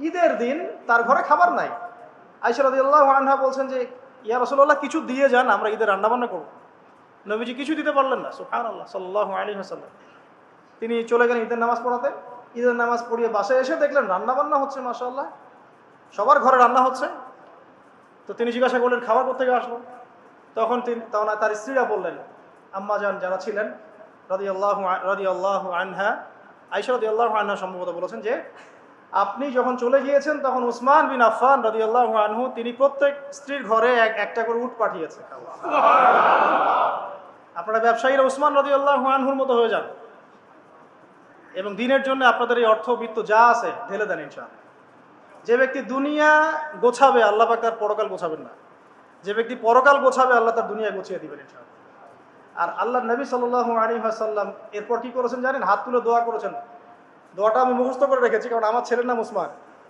ঈদের দিন তার ঘরে খাবার নাই। আয়েশা রাদিয়াল্লাহু আনহা বলছেন যে, ইয়া রাসূলুল্লাহ, কিছু দিয়ে যান, আমরা ঈদের রান্নাবান্না করব। নবীজি কিছু দিতে পারলেন না। সুবহানাল্লাহ, সাল্লাল্লাহু আলাইহি ওয়াসাল্লাম। তিনি চলে গেলেন ঈদের নামাজ পড়াতে। ঈদের নামাজ পড়িয়ে বাসায় এসে দেখলেন রান্নাবান্না হচ্ছে, মাশাআল্লাহ, সবার ঘরে রান্না হচ্ছে। তো তিনি জিজ্ঞাসা করলেন, খাবার কোত্থেকে আসলো? তখন তার স্ত্রীরা বললেন, আম্মা জান যারা ছিলেন রাদিয়াল্লাহু আনহা, আয়েশা রাদিয়াল্লাহু আনহা সম্ভবত বলেছেন যে, আপনি যখন চলে গিয়েছেন তখন উসমান বিন আফফান রাদিয়াল্লাহু আনহু তিনি প্রত্যেক স্ত্রীর ঘরে একটা করে উট পাঠিয়েছে। আপনারা ব্যবসায়ীরা উসমান রাদিয়াল্লাহু আনহুর মতো হয়ে যান এবং দিনের জন্য আপনাদের এই অর্থ বিত্ত যা আছে ঢেলে দেন ইনশাআল্লাহ। যে ব্যক্তি দুনিয়া গোছাবে, আল্লাহ পাক তার পরকাল গোছাবেন না। যে ব্যক্তি পরকাল গোছাবে, আল্লাহ তার দুনিয়া গুছিয়ে দিবেন ইনশাআল্লাহ। আর আল্লাহ নবী সাল্লাল্লাহু আলাইহি ওয়াসাল্লাম এরপর কি করেছেন জানেন? হাত তুলে দোয়া করেছেন। দোয়াটা আমি মুখস্থ করে রেখেছি, কারণ আমার ছেলের নাম উসমান।